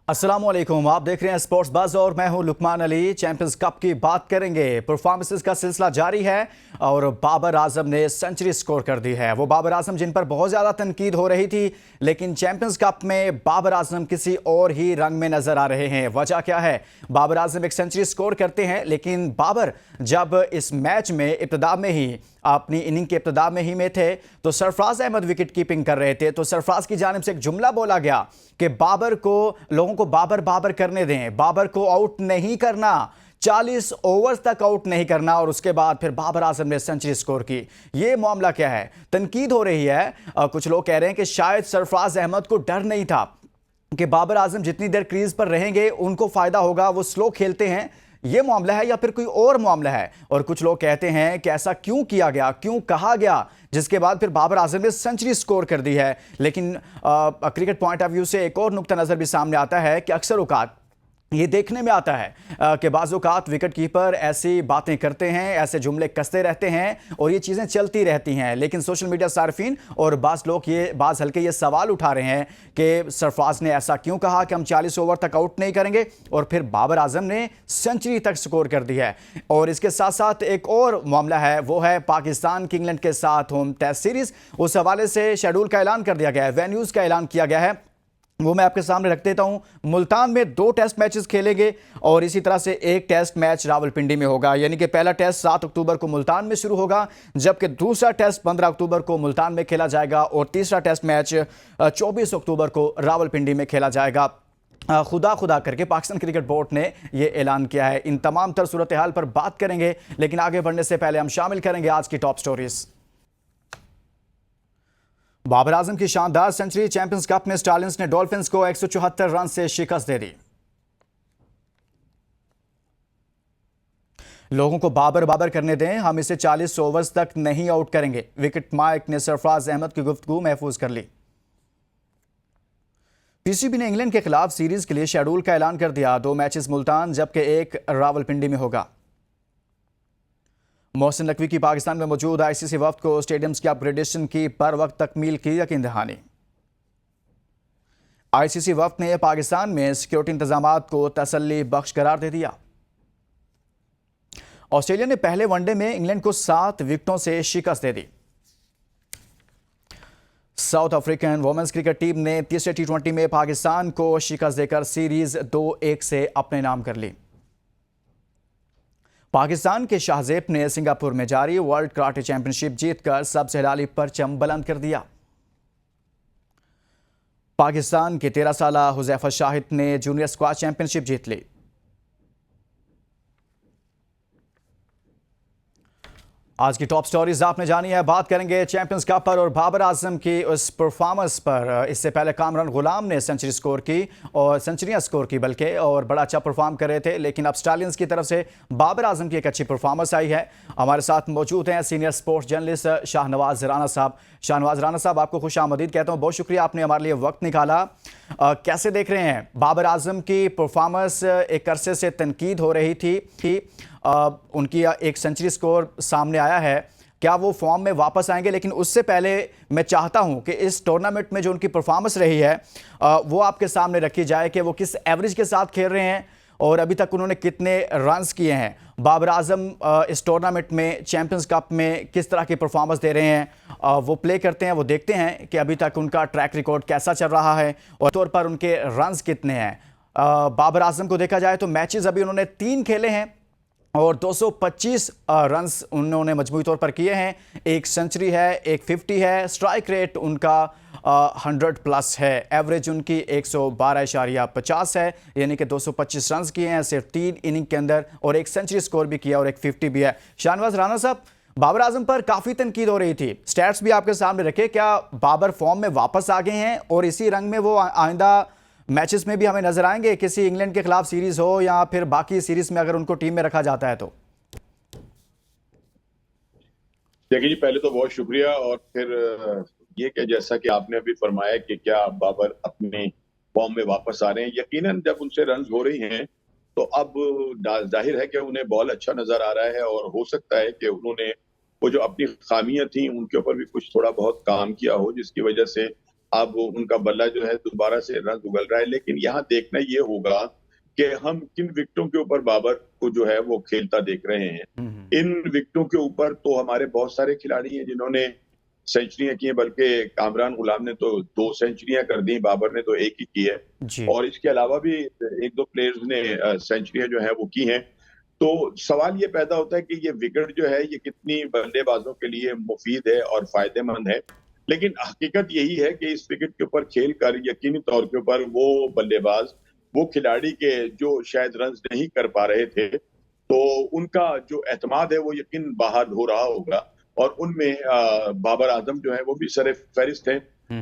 अस्सलामुअलैकुम, आप देख रहे हैं स्पोर्ट्स बज़ और मैं हूं लुकमान अली। चैंपियंस कप की बात करेंगे। परफॉर्मेंसेस का सिलसिला जारी है और बाबर आजम ने सेंचुरी स्कोर कर दी है। वो बाबर आजम जिन पर बहुत ज़्यादा तनकीद हो रही थी, लेकिन चैंपियंस कप में बाबर आजम किसी और ही रंग में नजर आ रहे हैं। वजह क्या है? बाबर आजम एक सेंचुरी स्कोर करते हैं, लेकिन बाबर जब इस मैच में इब्तिदा में ही अपनी इनिंग के इब्तिदा में ही में थे तो सरफराज अहमद विकेट कीपिंग कर रहे थे। तो सरफराज की जानिब से एक जुमला बोला गया कि बाबर को, लोगों को बाबर बाबर करने दें, बाबर को आउट नहीं करना, 40 ओवर्स तक आउट नहीं करना। और उसके बाद फिर बाबर आजम ने सेंचुरी स्कोर की। यह मामला क्या है? तनकीद हो रही है। कुछ लोग कह रहे हैं कि शायद सरफराज अहमद को डर नहीं था कि बाबर आजम जितनी देर क्रीज पर रहेंगे उनको फायदा होगा, वो स्लो खेलते हैं। यह मामला है या फिर कोई और मामला है? और कुछ लोग कहते हैं कि ऐसा क्यों किया गया, क्यों कहा गया, जिसके बाद फिर बाबर आजम ने सेंचुरी स्कोर कर दी है। लेकिन क्रिकेट पॉइंट ऑफ व्यू से एक और नुक्ता नजर भी सामने आता है कि अक्सर औकात ये देखने में आता है कि बाज़ औक़ात विकेट कीपर ऐसी बातें करते हैं, ऐसे जुमले कसते रहते हैं और ये चीज़ें चलती रहती हैं। लेकिन सोशल मीडिया सार्फिन और बाज़ लोग बाज़ हल्के ये सवाल उठा रहे हैं कि सरफराज ने ऐसा क्यों कहा कि हम 40 ओवर तक आउट नहीं करेंगे, और फिर बाबर आजम ने सेंचुरी तक स्कोर कर दी है। और इसके साथ साथ एक और मामला है, वो है पाकिस्तान की इंग्लैंड के साथ होम टेस्ट सीरीज़। उस हवाले से शेड्यूल का ऐलान कर दिया गया है, वेन्यूज़ का ऐलान किया गया है, वो मैं आपके सामने रख देता हूं। मुल्तान में 2 टेस्ट मैचेस खेलेंगे और इसी तरह से एक टेस्ट मैच रावलपिंडी में होगा। यानी कि पहला टेस्ट 7 अक्टूबर को मुल्तान में शुरू होगा, जबकि दूसरा टेस्ट 15 अक्टूबर को मुल्तान में खेला जाएगा और तीसरा टेस्ट मैच 24 अक्टूबर को रावलपिंडी में खेला जाएगा। खुदा करके पाकिस्तान क्रिकेट बोर्ड ने यह ऐलान किया है। इन तमाम तर सूरत हाल पर बात करेंगे, लेकिन आगे बढ़ने से पहले हम शामिल करेंगे आज की टॉप स्टोरीज। बाबर आजम की शानदार सेंचुरी। चैंपियंस कप में स्टालियंस ने डॉल्फिन्स को 174 रन से शिकस्त दे दी। लोगों को बाबर बाबर करने दें, हम इसे 40 ओवर्स तक नहीं आउट करेंगे, विकेट माइक ने सरफराज अहमद की गुफ्तगू महफूज कर ली। पीसीबी ने इंग्लैंड के खिलाफ सीरीज के लिए शेड्यूल का ऐलान कर दिया। 2 मैचेस मुल्तान जबकि 1 रावलपिंडी में होगा। मोहसिन नकवी की पाकिस्तान में मौजूद आईसीसी वफ्द को स्टेडियम्स की अपग्रेडेशन की पर वक्त तकमील की यकीन दहानी। आईसीसी वफ्द ने पाकिस्तान में सिक्योरिटी इंतजामात को तसल्ली बख्श करार दे दिया। ऑस्ट्रेलिया ने पहले वनडे में इंग्लैंड को 7 विकेटों से शिकस्त दे दी। South African women's cricket team ने तीसरे T20 में पाकिस्तान को शिकस्त देकर सीरीज 2-1 से अपने नाम कर ली। पाकिस्तान के शाहजेब ने सिंगापुर में जारी वर्ल्ड कराटे चैंपियनशिप जीतकर सबसे हिलाली परचम बुलंद कर दिया। पाकिस्तान के 13 साला हुज़ैफा शाहिद ने जूनियर स्क्वाश चैंपियनशिप जीत ली। आज की टॉप स्टोरीज आपने जानी है। बात करेंगे चैंपियंस कप पर और बाबर आजम की उस परफॉर्मेंस पर। इससे पहले कामरान गुलाम ने सेंचुरी स्कोर की और सेंचुरियां स्कोर की बल्कि, और बड़ा अच्छा परफॉर्म कर रहे थे। लेकिन अब स्टालियंस की तरफ से बाबर आजम की एक अच्छी परफॉर्मेंस आई है। हमारे साथ मौजूद हैं senior sports journalist Shahnawaz Rana साहब। शाहनवाज राना साहब, आपको खुश आमदीद कहता हूँ, बहुत शुक्रिया आपने हमारे लिए वक्त निकाला। कैसे देख रहे हैं बाबर आजम की परफॉर्मेंस? एक अरसे से तनकीद हो रही थी उनकी एक सेंचुरी स्कोर सामने आया है, क्या वो फॉर्म में वापस आएंगे? लेकिन उससे पहले मैं चाहता हूं कि इस टूर्नामेंट में जो उनकी परफॉर्मेंस रही है वो आपके सामने रखी जाए कि वो किस एवरेज के साथ खेल रहे हैं और अभी तक उन्होंने कितने रन्स किए हैं। बाबर आजम इस टूर्नामेंट में, चैंपियंस कप में किस तरह की परफॉर्मेंस दे रहे हैं, वो प्ले करते हैं, वो देखते हैं कि अभी तक उनका ट्रैक रिकॉर्ड कैसा चल रहा है और तौर पर उनके रन्स कितने हैं। बाबर आजम को देखा जाए तो मैचेस अभी उन्होंने 3 खेले हैं और 225 रन्स उन्होंने मजमूई तौर पर किए हैं। एक सेंचुरी है, एक 50 है, स्ट्राइक रेट उनका 100 प्लस है, एवरेज उनकी 112.50 है, यानी कि 225 रन्स किए हैं सिर्फ 3 इनिंग के अंदर, और एक सेंचुरी स्कोर भी किया और एक 50 भी है। शाहनवाज राना साहब, बाबर आजम पर काफ़ी तनकीद हो रही थी, स्टैट्स भी आपके सामने रखे, क्या बाबर फॉर्म में वापस आ गए हैं और इसी रंग में वो आइंदा मैचेस में भी हमें नजर आएंगे, किसी इंग्लैंड के खिलाफ सीरीज हो या फिर बाकी सीरीज में अगर उनको टीम में रखा जाता है तो? देखिए जी, पहले तो बहुत शुक्रिया। और फिर ये कि जैसा कि आपने अभी फरमाया कि क्या बाबर अपने फॉर्म में वापस आ रहे हैं, यकीनन जब उनसे रन हो रही हैं तो अब जाहिर है कि उन्हें बॉल अच्छा नजर आ रहा है और हो सकता है कि उन्होंने वो जो अपनी खामियां थी उनके ऊपर भी कुछ थोड़ा बहुत काम किया हो, जिसकी वजह से अब उनका बल्ला जो है दोबारा से रन उगल रहा है, लेकिन यहाँ देखना ये होगा कि हम किन विकेटों के ऊपर बाबर को जो है वो खेलता देख रहे हैं। इन विकेटों के ऊपर तो हमारे बहुत सारे खिलाड़ी हैं जिन्होंने सेंचुरियां की हैं, बल्कि कामरान गुलाम ने तो 2 सेंचुरियां कर दी, बाबर ने तो एक ही की है। जी। और इसके अलावा भी एक दो प्लेयर्स ने सेंचुरियां जो है वो की हैं। तो सवाल ये पैदा होता है कि ये विकेट जो है ये कितनी बल्लेबाजों के लिए मुफीद है और फायदेमंद है। लेकिन हकीकत यही है कि इस विकेट के ऊपर खेल कर यकीनी तौर के ऊपर वो बल्लेबाज, वो खिलाड़ी के जो शायद रन नहीं कर पा रहे थे, तो उनका जो एतमाद है वो यकीन बहाल हो रहा होगा। और उनमें बाबर आजम जो है वो भी सरे फहरिस्त है।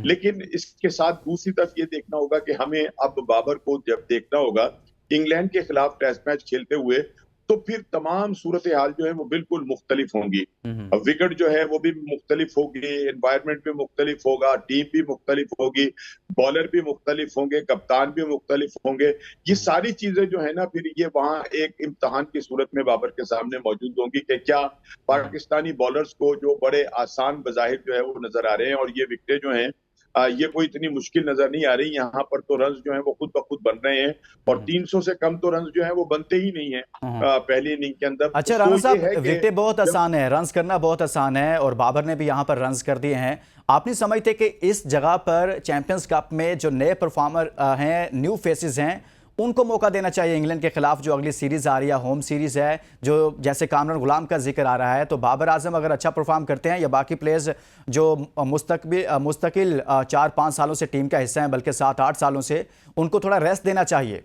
लेकिन इसके साथ दूसरी तरफ ये देखना होगा कि हमें अब बाबर को जब देखना होगा इंग्लैंड के खिलाफ टेस्ट मैच खेलते हुए, तो फिर तमाम सूरत हाल जो है वो बिल्कुल मुख्तलिफ होंगी। अब विकेट जो है वो भी मुख्तलिफ होगी, एनवायरमेंट भी मुख्तलिफ होगा, टीम भी मुख्तलिफ होगी, बॉलर भी मुख्तलिफ होंगे, कप्तान भी मुख्तलिफ होंगे। ये सारी चीजें जो है ना, फिर ये वहां एक इम्तहान की सूरत में बाबर के सामने मौजूद होंगी कि क्या पाकिस्तानी बॉलर्स को जो बड़े आसान बजाहिर जो है वो नजर आ रहे हैं, और ये विकेटें जो हैं ये कोई इतनी मुश्किल नजर नहीं आ रही। यहाँ पर तो रन जो है वो खुद ब खुद बन रहे हैं, और 300 से कम तो रन जो है वो बनते ही नहीं है पहली इनिंग के अंदर। अच्छा तो राणा ये साहब, है कि विकेटें बहुत आसान है, रन्स करना बहुत आसान है, और बाबर ने भी यहाँ पर रन्स कर दिए हैं। आप नहीं समझते कि इस जगह पर चैंपियंस कप में जो नए परफॉर्मर हैं, न्यू फेसेस हैं, उनको मौका देना चाहिए इंग्लैंड के खिलाफ जो अगली सीरीज आ रही है, होम सीरीज है, जो जैसे कामरान गुलाम का जिक्र आ रहा है, तो बाबर आजम अगर अच्छा परफॉर्म करते हैं, या बाकी प्लेयर्स जो मुस्तकिल 4-5 सालों से टीम का हिस्सा हैं, बल्कि 7-8 सालों से, उनको थोड़ा रेस्ट देना चाहिए।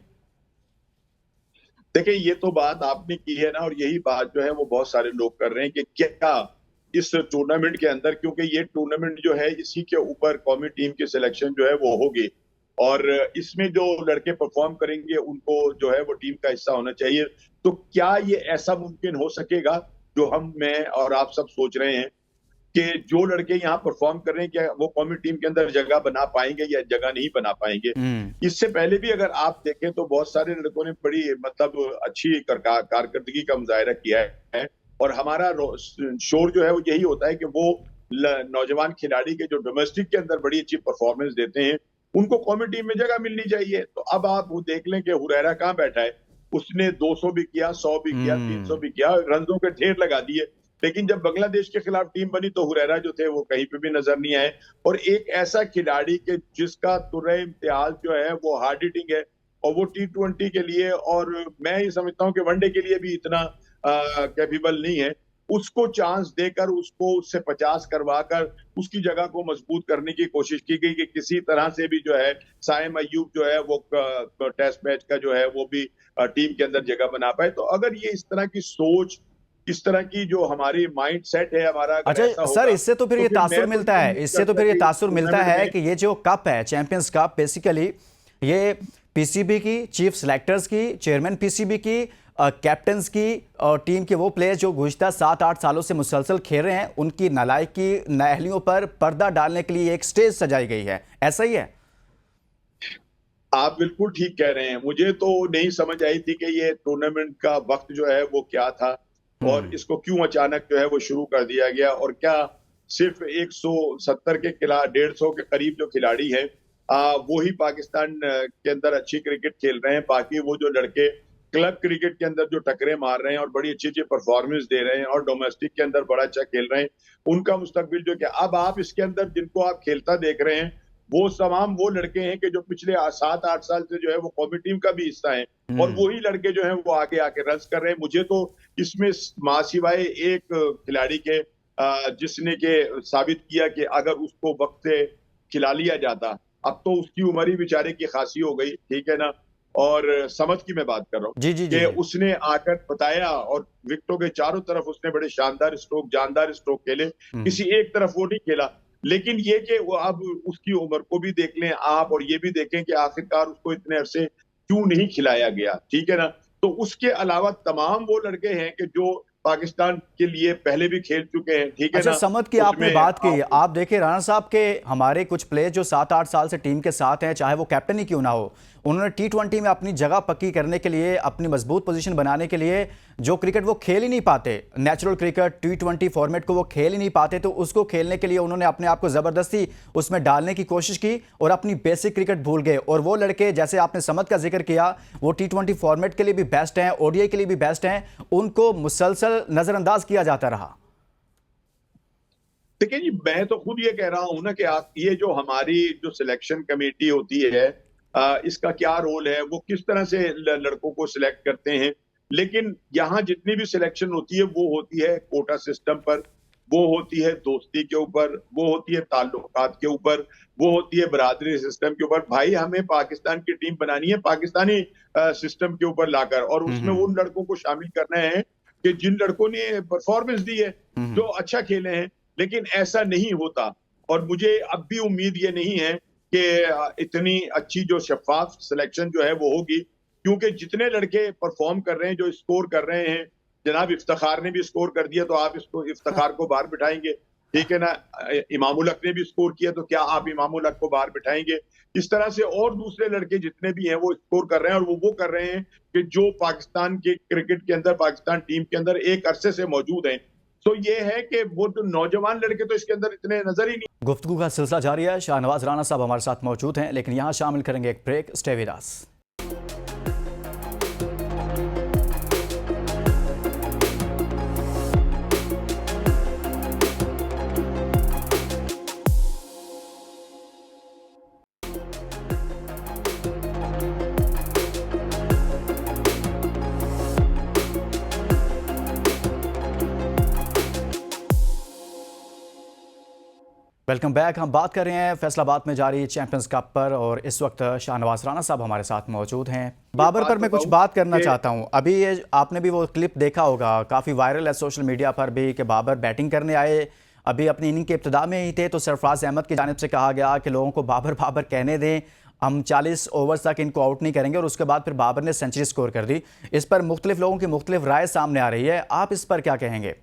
देखिए, ये तो बात आपने की है ना, और यही बात जो है वो बहुत सारे लोग कर रहे हैं कि क्या इस टूर्नामेंट के अंदर, क्योंकि ये टूर्नामेंट जो है इसी के ऊपर कौमी टीम की सिलेक्शन जो है वो होगी, और इसमें जो लड़के परफॉर्म करेंगे उनको जो है वो टीम का हिस्सा होना चाहिए। तो क्या ये ऐसा मुमकिन हो सकेगा जो मैं और आप सब सोच रहे हैं कि जो लड़के यहाँ परफॉर्म कर रहे हैं क्या वो कौमी टीम के अंदर जगह बना पाएंगे या जगह नहीं बना पाएंगे? इससे पहले भी अगर आप देखें तो बहुत सारे लड़कों ने बड़ी मतलब अच्छी कारकर्दगी का मुजाहिरा किया है, और हमारा शोर जो है वो यही होता है कि वो नौजवान खिलाड़ी के जो डोमेस्टिक के अंदर बड़ी अच्छी परफॉर्मेंस देते हैं उनको कौमी टीम में जगह मिलनी चाहिए। तो अब आप वो देख लें कि हुरैरा कहाँ बैठा है, उसने 200 भी किया, 100 भी किया, 300 भी किया, रनों के ढेर लगा दिए, लेकिन जब बांग्लादेश के खिलाफ टीम बनी तो हुरैरा जो थे वो कहीं पे भी नजर नहीं आए। और एक ऐसा खिलाड़ी के जिसका तुर्रे इम्तियाज जो है वो हार्ड हिटिंग है, और वो T20 के लिए, और मैं ये समझता हूँ कि वनडे के लिए भी इतना कैपेबल नहीं है, उसको चांस देकर उसको उससे 50 करवाकर उसकी जगह को मजबूत करने की कोशिश की गई कि किसी तरह से भी जो है साइम अय्यूब जो है वो टेस्ट मैच का जो है वो भी टीम के अंदर जगह बना पाए। तो अगर ये इस तरह की सोच, इस तरह की जो हमारी माइंड सेट है हमारा, अच्छा सर, इससे तो फिर ये तासुर मिलता है, इससे तो फिर ये तासुर मिलता है कि ये जो कप है, चैंपियंस कप, बेसिकली ये पीसीबी की, चीफ सिलेक्टर्स की, चेयरमैन पीसीबी की, कैप्टन्स की, और टीम के वो प्लेयर्स जो गुज़िश्ता 7-8 सालों से मुसलसल खेल रहे हैं, उनकी नालायकी, नाअहलियों पर पर्दा डालने के लिए एक स्टेज सजाई गई है, ऐसा ही है? आप बिल्कुल ठीक कह रहे हैं। मुझे तो नहीं समझ आई थी कि ये टूर्नामेंट का वक्त जो है वो क्या था, और इसको क्यों अचानक जो है वो शुरू कर दिया गया, और क्या सिर्फ 170 के खिलाफ 150 के करीब जो खिलाड़ी हैं वो ही पाकिस्तान के अंदर अच्छी क्रिकेट खेल रहे हैं, बाकी वो जो लड़के क्लब क्रिकेट के अंदर जो टकरे मार रहे हैं और बड़ी अच्छी अच्छी परफॉर्मेंस दे रहे हैं और डोमेस्टिक के अंदर बड़ा अच्छा खेल रहे हैं, उनका मुस्तकबिल जो क्या? अब आप इसके अंदर जिनको आप खेलता देख रहे हैं वो तमाम वो लड़के हैं कि जो पिछले 7-8 साल से जो है वो कौमी टीम का भी हिस्सा है, और वही लड़के जो है वो आगे आके रन कर रहे हैं। मुझे तो इसमें मां सिवाय एक खिलाड़ी के जिसने के साबित किया कि अगर उसको वक्त से खिला लिया जाता, अब तो उसकी उम्र ही बेचारे की खासी हो गई, ठीक है ना, और समझ की मैं बात कर रहा हूँ जी जी जी कि उसने आकर बताया, और विकेटों के चारों तरफ उसने बड़े शानदार स्ट्रोक, जानदार स्ट्रोक खेले, किसी एक तरफ वो नहीं खेला। लेकिन ये कि वो अब उसकी उम्र को भी देख लें आप, और ये भी देखें कि आखिरकार उसको इतने अरसे क्यों नहीं खिलाया गया, ठीक है ना। तो उसके अलावा तमाम वो लड़के हैं कि जो पाकिस्तान के लिए पहले भी खेल चुके हैं, ठीक है अच्छा, ना। समद की आपने उसमें बात की, आप देखिए राणा साहब के हमारे कुछ प्लेयर जो 7-8 साल से टीम के साथ हैं, चाहे वो कैप्टन ही क्यों ना हो, उन्होंने टी20 में अपनी जगह पक्की करने के लिए, अपनी मजबूत पोजीशन बनाने के लिए, जो क्रिकेट वो खेल ही नहीं पाते, नेचुरल क्रिकेट टी20 फॉर्मेट को वो खेल ही नहीं पाते, तो उसको खेलने के लिए उन्होंने अपने आप को जबरदस्ती उसमें डालने की कोशिश की और अपनी बेसिक क्रिकेट भूल गए। और वो लड़के, जैसे आपने समद का जिक्र किया, वो टी20 फॉर्मेट के लिए भी बेस्ट हैं, ओडीआई के लिए भी बेस्ट हैं, उनको मुसलसल नजरअंदाज किया जाता रहा। देखिए जी, मैं तो खुद ये कह रहा हूं ना कि ये जो हमारी जो सिलेक्शन कमेटी होती है, इसका क्या रोल है, वो किस तरह से लड़कों को सिलेक्ट करते हैं। लेकिन यहाँ जितनी भी सिलेक्शन होती है वो होती है कोटा सिस्टम पर, वो होती है दोस्ती के ऊपर, वो होती है ताल्लुकात के ऊपर, वो होती है बरादरी सिस्टम के ऊपर। भाई हमें पाकिस्तान की टीम बनानी है पाकिस्तानी सिस्टम के ऊपर लाकर, और उसमें उन लड़कों को शामिल करना है कि जिन लड़कों ने परफॉर्मेंस दी है, जो अच्छा खेले हैं। लेकिन ऐसा नहीं होता, और मुझे अब भी उम्मीद ये नहीं है कि इतनी अच्छी जो शफाफ सिलेक्शन जो है वो होगी, क्योंकि जितने लड़के परफॉर्म कर रहे हैं, जो स्कोर कर रहे हैं, जनाब इफ्तिखार ने भी स्कोर कर दिया तो आप इसको इफ्तिखार को बाहर बिठाएंगे, ठीक है ना। इमामुल हक ने भी स्कोर किया तो क्या आप इमामुल हक को बाहर बिठाएंगे। इस तरह से और दूसरे लड़के जितने भी हैं वो स्कोर कर रहे हैं, और वो कर रहे हैं कि जो पाकिस्तान के क्रिकेट के अंदर, पाकिस्तान टीम के अंदर एक अरसे से मौजूद हैं। तो ये है कि वो तो नौजवान लड़के तो इसके अंदर इतने नजर ही नहीं। गुफ्तगू का सिलसिला जारी है। शाहनवाज राणा साहब हमारे साथ मौजूद हैं, लेकिन यहां शामिल करेंगे एक break. Stay with us. Welcome back. हम बात कर रहे हैं फैसलाबाद में जारी चैंपियंस कप पर, और इस वक्त शाहनवाज राणा साहब हमारे साथ मौजूद हैं। बाबर पर मैं कुछ बात करना चाहता हूं। अभी ये आपने भी वो क्लिप देखा होगा, काफ़ी वायरल है सोशल मीडिया पर भी, कि बाबर बैटिंग करने आए, अभी अपनी इनिंग के इब्तिदा में ही थे, तो सरफराज अहमद की जानिब से कहा गया कि लोगों को बाबर बाबर कहने दें, हम 40 ओवर्स तक इनको आउट नहीं करेंगे, और उसके बाद फिर बाबर ने सेंचुरी स्कोर कर दी। इस पर मुख्तलिफ लोगों की मुख्तलिफ राय सामने आ रही है, आप इस पर क्या कहेंगे?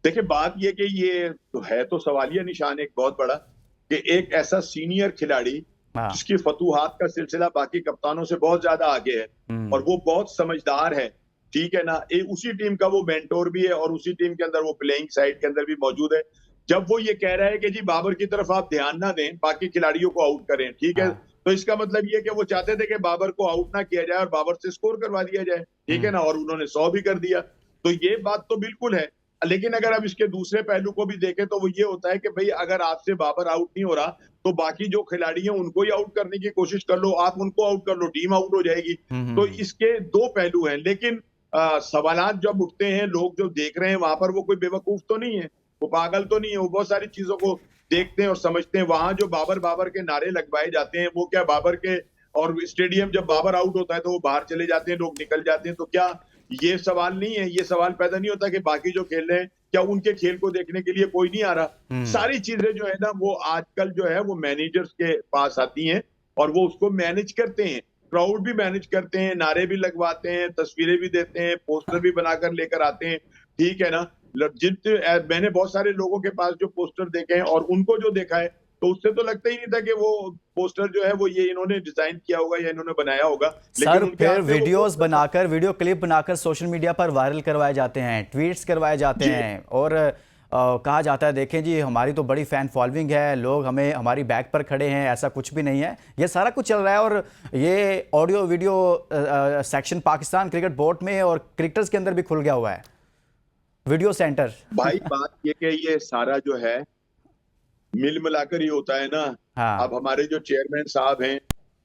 देखिए, बात ये कि ये तो है तो सवालिया निशान एक बहुत बड़ा, कि एक ऐसा सीनियर खिलाड़ी जिसकी फतूहात का सिलसिला बाकी कप्तानों से बहुत ज्यादा आगे है, और वो बहुत समझदार है, ठीक है ना। उसी टीम का वो मेंटोर भी है, और उसी टीम के अंदर वो प्लेइंग साइड के अंदर भी मौजूद है। जब वो ये कह रहा है कि जी बाबर की तरफ आप ध्यान ना दें, बाकी खिलाड़ियों को आउट करें, ठीक है, तो इसका मतलब ये कि वो चाहते थे कि बाबर को आउट ना किया जाए और बाबर से स्कोर करवा दिया जाए, ठीक है ना, और उन्होंने 100 भी कर दिया। तो ये बात तो बिल्कुल है। लेकिन अगर आप इसके दूसरे पहलू को भी देखें तो वो ये होता है कि भाई अगर आपसे बाबर आउट नहीं हो रहा, तो बाकी जो खिलाड़ी हैं उनको ही आउट करने की कोशिश कर लो, आप उनको आउट कर लो, टीम आउट हो जाएगी। तो इसके दो पहलू हैं। लेकिन सवालात जब उठते हैं, लोग जो देख रहे हैं वहां पर, वो कोई बेवकूफ तो नहीं है, वो पागल तो नहीं है, वो बहुत सारी चीजों को देखते हैं और समझते हैं। वहां जो बाबर बाबर के नारे लगवाए जाते हैं, वो क्या बाबर के, और स्टेडियम जब बाबर आउट होता है तो वो बाहर चले जाते हैं, लोग निकल जाते हैं, तो क्या ये सवाल नहीं है, ये सवाल पैदा नहीं होता कि बाकी जो खेल रहे हैं क्या उनके खेल को देखने के लिए कोई नहीं आ रहा। सारी चीजें जो है ना वो आजकल जो है वो मैनेजर्स के पास आती हैं, और वो उसको मैनेज करते हैं, क्राउड भी मैनेज करते हैं, नारे भी लगवाते हैं, तस्वीरें भी देते हैं, पोस्टर भी बनाकर लेकर आते हैं, ठीक है ना। मैंने बहुत सारे लोगों के पास जो पोस्टर देखे हैं और उनको जो देखा है, तो उससे तो लगता ही नहीं था कि वो पोस्टर जो है वो ये इन्होंने डिजाइन किया होगा या इन्होंने बनाया होगा। सर, फिर वीडियोस बनाकर, वीडियो क्लिप बनाकर सोशल मीडिया पर वायरल करवाए जाते हैं, ट्वीट्स करवाए जाते हैं, और कहा जाता है देखें जी हमारी तो बड़ी फैन फॉलोइंग है, लोग हमें हमारी बैक पर खड़े हैं। ऐसा कुछ भी नहीं है, ये सारा कुछ चल रहा है, और ये audio video section Pakistan cricket board में और क्रिकेटर्स के अंदर भी खुल गया हुआ है, वीडियो सेंटर। भाई बात ये कि ये सारा जो है मिल मिलाकर ही होता है ना। अब हमारे जो चेयरमैन साहब हैं,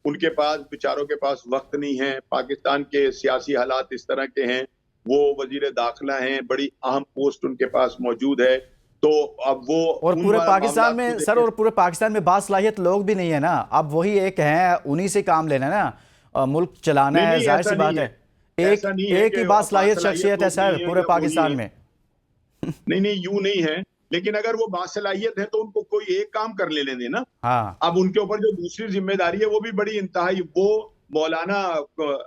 उनके पास, बेचारों के पास वक्त नहीं है। पाकिस्तान के सियासी हालात इस तरह के हैं, वो वजीर दाखिला हैं, बड़ी अहम पोस्ट उनके पास मौजूद है, तो अब वो, और पूरे पाकिस्तान में सर, और पूरे पाकिस्तान में बासलाहियत लोग भी नहीं है ना, अब वही एक हैं, उन्हीं से काम लेना है ना, मुल्क चलाना है, जाहिर सी बात है। एक ही बासलाहियत शख्सियत है सर पूरे पाकिस्तान में। नहीं, यूं नहीं है, लेकिन अगर वो बासलाहियत है तो उनको कोई एक काम कर लेने देना। अब उनके ऊपर जो दूसरी जिम्मेदारी है वो भी बड़ी इंतहाई, वो मौलाना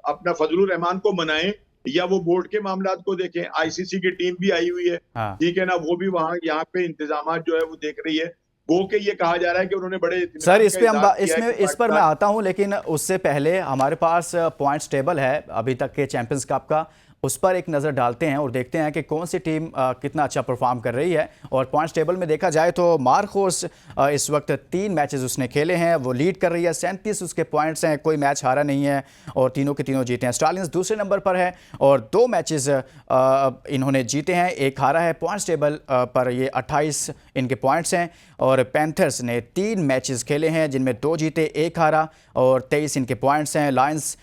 अपना फजलुर रहमान को मनाएं या वो बोर्ड के मामलात को देखें, आईसीसी की टीम भी आई हुई है, हाँ ठीक है ना, वो भी वहां यहाँ पे इंतजाम जो है वो देख रही है। वो के ये कहा जा रहा है कि उन्होंने बड़े सर, इत्मीनान इस का पे इजहार किया है इसमें कि इस पर मैं पाकिस्तान। आता हूं, लेकिन उससे पहले हमारे पास पॉइंट्स टेबल है अभी तक के चैंपियंस कप का। उस पर एक नज़र डालते हैं और देखते हैं कि कौन सी टीम कितना अच्छा परफॉर्म कर रही है। और पॉइंट्स टेबल में देखा जाए तो मार्कोस इस वक्त 3 मैचेस उसने खेले हैं, वो लीड कर रही है, 37 उसके पॉइंट्स हैं, कोई मैच हारा नहीं है और तीनों के तीनों जीते हैं। स्टालियंस दूसरे नंबर पर है और 2 मैचेस इन्होंने जीते हैं, एक हारा है। पॉइंट्स टेबल पर ये 28 इनके पॉइंट्स हैं। और पैंथर्स ने 3 मैचेस खेले हैं जिनमें 2 जीते 1 हारा और 23 इनके पॉइंट्स हैं। लायंस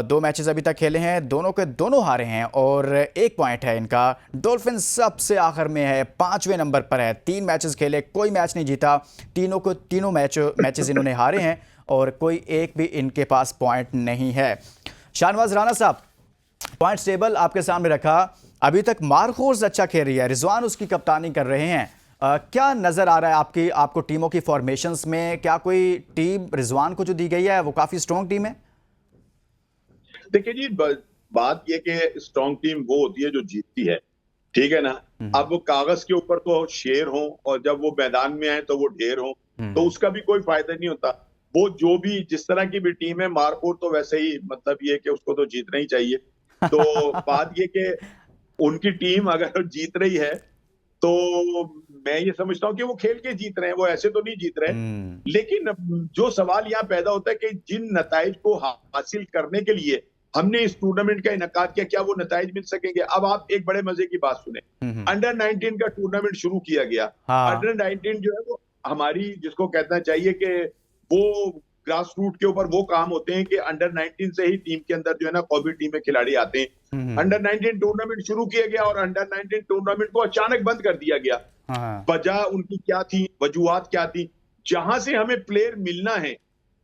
2 मैचेस अभी तक खेले हैं, दोनों के दोनों हारे हैं और 1 पॉइंट है इनका। डॉल्फिन सबसे आखिर में है, 5वें नंबर पर है, 3 मैचेस खेले, कोई मैच नहीं जीता, तीनों मैचेस इन्होंने हारे हैं और कोई एक भी इनके पास पॉइंट नहीं है। शाहनवाज राणा साहब, पॉइंट्स टेबल आपके सामने रखा, अभी तक मार्कोस अच्छा खेल रही है, रिजवान उसकी कप्तानी कर रहे हैं। क्या नजर आ रहा है आपको टीमों की फॉर्मेशंस में? क्या कोई टीम रिजवान को जो दी गई है वो काफी स्ट्रॉन्ग टीम है? देखिए जी, बात ये कि स्ट्रॉन्ग टीम वो होती है जो जीतती है, ठीक है ना। अब वो कागज के ऊपर तो शेर हो और जब वो मैदान में आए तो वो ढेर हो, तो उसका भी कोई फायदा नहीं होता। वो जो भी जिस तरह की भी टीम है, मार्कोट तो वैसे ही, मतलब ये कि उसको तो जीतना ही चाहिए। तो बात ये कि उनकी टीम अगर जीत रही है तो मैं ये समझता हूँ कि वो खेल के जीत रहे हैं, वो ऐसे तो नहीं जीत रहे। लेकिन जो सवाल यहाँ पैदा होता है कि जिन नताइज को हासिल करने के लिए हमने इस टूर्नामेंट का इनकाद किया, क्या वो नताइज मिल सकेंगे? अब आप एक बड़े मजे की बात सुने, अंडर 19 का टूर्नामेंट शुरू किया गया। हाँ अंडर 19 जो है वो हमारी, जिसको कहना चाहिए कि वो ग्रास रूट के ऊपर वो काम होते हैं कि अंडर 19 से ही टीम के अंदर जो है ना कोई भी टीम में खिलाड़ी आते हैं। अंडर 19 टूर्नामेंट शुरू किया गया और अंडर 19 टूर्नामेंट को अचानक बंद कर दिया गया। हाँ वजह उनकी क्या थी, वजूहात क्या थी? जहां से हमें प्लेयर मिलना है,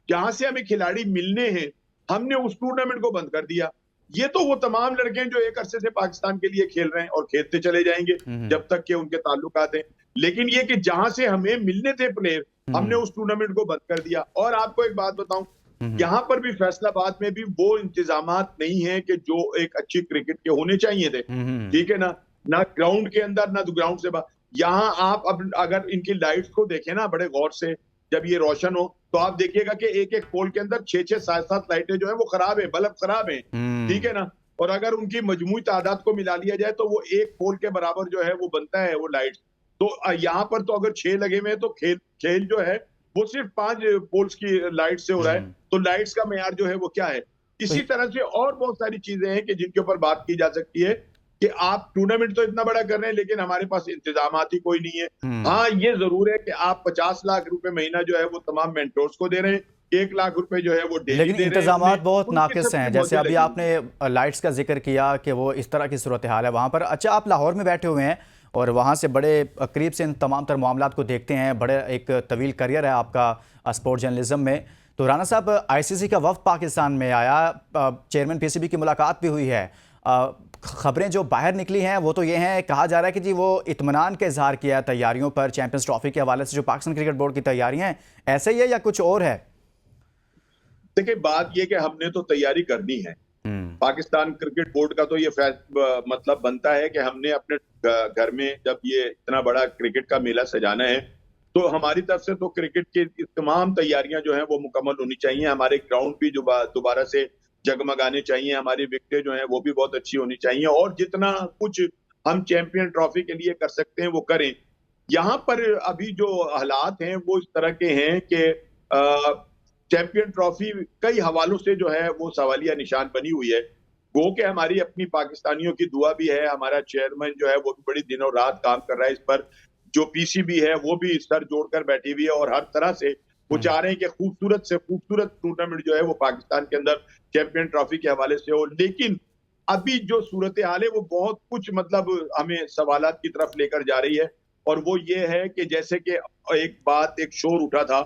जहां से हमें खिलाड़ी मिलने हैं, हमने उस टूर्नामेंट को बंद कर दिया। ये तो वो तमाम लड़के हैं जो एक अरसे से पाकिस्तान के लिए खेल रहे हैं और खेलते चले जाएंगे जब तक के उनके ताल्लुकात हैं। लेकिन ये कि जहां से हमें मिलने थे प्लेयर, हमने उस टूर्नामेंट को बंद कर दिया। और आपको एक बात बताऊं, यहाँ पर भी फैसलाबाद में भी वो इंतजामात नहीं है कि जो एक अच्छी क्रिकेट के होने चाहिए थे, ठीक है ना। ना ग्राउंड के अंदर, ना ग्राउंड से बाहर। यहाँ आप अब अगर इनकी लाइट्स को देखें ना बड़े गौर से, जब ये रोशन हो तो आप देखिएगा कि एक एक पोल के अंदर 6-6, 7-7 लाइटें जो है वो खराब है, बल्ब खराब है, ठीक है ना। और अगर उनकी मजमूई तादाद को मिला लिया जाए तो वो एक पोल के बराबर जो है वो बनता है वो लाइट। तो यहाँ पर तो अगर 6 लगे हुए हैं तो खेल जो है वो सिर्फ 5 पोल्स की लाइट से हो रहा है। तो लाइट्स का मेयार जो है वो क्या है? इसी तरह से और बहुत सारी चीजें हैं कि जिनके ऊपर बात की जा सकती है कि आप टूर्नामेंट तो इतना बड़ा कर रहे हैं लेकिन हमारे पास इंतजामात ही कोई नहीं है। हाँ, ये जरूर है कि आप 50 लाख रुपए महीना जो है वो तमाम मेंटोर्स को दे रहे हैं, 1 लाख रुपए जो है वो डेली लेकिन दे रहे हैं। इंतजामात बहुत उनकी नाकिस सबकी हैं, जैसे मौजें अभी लगी आपने लाइट्स का जिक्र किया कि वो इस तरह की सूरत हाल है वहाँ पर। अच्छा, आप लाहौर में बैठे हुए हैं और वहाँ से बड़े करीब से इन तमाम तर मामलात को देखते हैं, बड़े एक तवील करियर है आपका स्पोर्ट जर्नलिज्म में। तो राना साहब, आईसीसी का वफ्द पाकिस्तान में आया, चेयरमैन पीसीबी की मुलाकात भी हुई है। खबरें जो बाहर निकली हैं वो तो ये हैं, कहा जा रहा है कि जी वो इत्मीनान का इजहार किया है तैयारियों पर, चैंपियंस ट्रॉफी के हवाले से जो पाकिस्तान क्रिकेट बोर्ड की तैयारियां हैं, ऐसे ही है या कुछ और है? देखिए, बात ये कि हमने तो तैयारी करनी है। पाकिस्तान क्रिकेट बोर्ड का तो ये मतलब बनता है कि हमने अपने घर में जब ये इतना बड़ा क्रिकेट का मेला सजाना है तो हमारी तरफ से तो क्रिकेट की तमाम तैयारियां जो हैं वो मुकम्मल होनी चाहिए। हमारे ग्राउंड भी दोबारा से जगमगाने चाहिए, हमारी विकेटें जो हैं वो भी बहुत अच्छी होनी चाहिए और जितना कुछ हम चैंपियन ट्रॉफी के लिए कर सकते हैं वो करें। यहाँ पर अभी जो हालात हैं वो इस तरह के हैं कि चैंपियन ट्रॉफी कई हवालों से जो है वो सवालिया निशान बनी हुई है। गो के हमारी अपनी पाकिस्तानियों की दुआ भी है, हमारा चेयरमैन जो है वो भी बड़ी दिनों रात काम कर रहा है इस पर, जो पीसीबी है वो भी सर जोड़कर बैठी हुई है और हर तरह से वो चाह रहे हैं कि खूबसूरत से खूबसूरत टूर्नामेंट जो है वो पाकिस्तान के अंदर चैंपियन ट्रॉफी के हवाले से हो। लेकिन अभी जो सूरत हाल है वो बहुत कुछ मतलब हमें सवालात की तरफ लेकर जा रही है और वो ये है कि जैसे कि एक शोर उठा था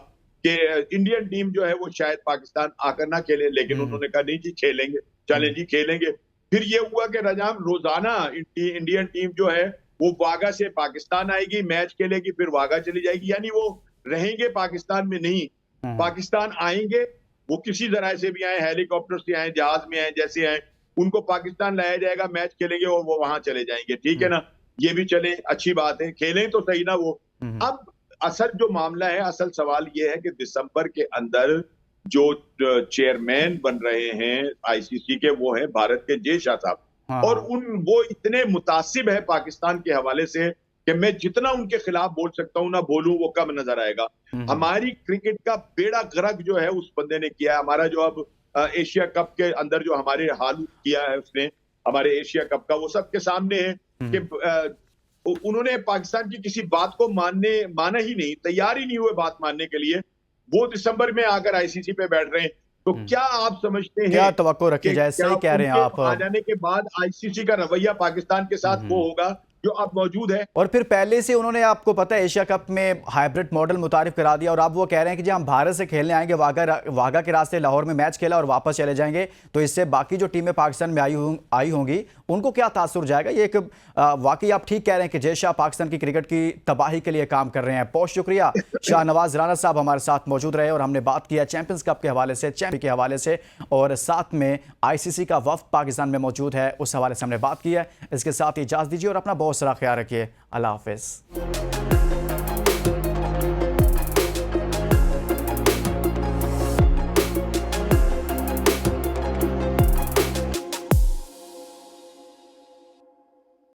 कि इंडियन टीम जो है वो शायद पाकिस्तान आकर ना खेले, लेकिन उन्होंने कहा नहीं जी खेलेंगे, चले जी खेलेंगे। फिर ये हुआ कि रजाम रोजाना इंडियन टीम जो है वो वागा से पाकिस्तान आएगी, मैच खेलेगी, फिर वागा चली जाएगी, यानी वो रहेंगे पाकिस्तान में नहीं, पाकिस्तान आएंगे, वो किसी तरह से भी आए, हेलीकॉप्टर से आए, जहाज में आए, जैसे आए, उनको पाकिस्तान लाया जाएगा, मैच खेलेंगे और वो वहां चले जाएंगे, ठीक है ना, ये भी चले, अच्छी बात है, खेलें तो सही ना वो। अब असल जो मामला है, असल सवाल ये है कि दिसंबर के अंदर जो चेयरमैन बन रहे हैं आईसीसी के, वो है भारत के जय शाह साहब। हाँ, और हाँ। वो इतने मुतासिब है पाकिस्तान के हवाले से कि मैं जितना उनके खिलाफ बोल सकता हूं ना बोलूं वो कम नजर आएगा। हमारी क्रिकेट का बेड़ा गर्क जो है उस बंदे ने किया है। हमारा जो अब एशिया कप के अंदर जो हमारे हाल किया है उसने, हमारे एशिया कप का, वो सबके सामने है कि उन्होंने पाकिस्तान की किसी बात को माना ही नहीं, तैयार ही नहीं हुए बात मानने के लिए। वो दिसंबर में आकर आईसीसी पे बैठ रहे हैं। तो क्या आप समझते हैं क्या तवक्को रखी कि जाए? क्या सही कह रहे हैं उनके आप। आ जाने के बाद आईसीसी का रवैया पाकिस्तान के साथ वो होगा जो अब मौजूद है? और फिर पहले से उन्होंने, आपको पता है, एशिया कप में हाइब्रिड मॉडल मुतारिफ करा दिया और अब वो कह रहे हैं कि जी हम भारत से खेलने आएंगे, वाघा के रास्ते लाहौर में मैच खेला और वापस चले जाएंगे। तो इससे बाकी जो टीमें पाकिस्तान में आई होंगी उनको क्या तासुर जाएगा? ये एक वाकई आप ठीक कह रहे हैं कि जय शाह पाकिस्तान की क्रिकेट की तबाही के लिए काम कर रहे हैं। बहुत शुक्रिया, शाहनवाज राना साहब हमारे साथ मौजूद रहे और हमने बात किया चैंपियंस कप के हवाले से, चैंपियन के हवाले से, और साथ में आईसीसी का वफ्द पाकिस्तान में मौजूद है, उस हवाले से हमने बात की है। इसके साथ ही इजाज़त दीजिए और अपना बहुत सारा ख्याल रखिए। अल्लाह हाफिज़।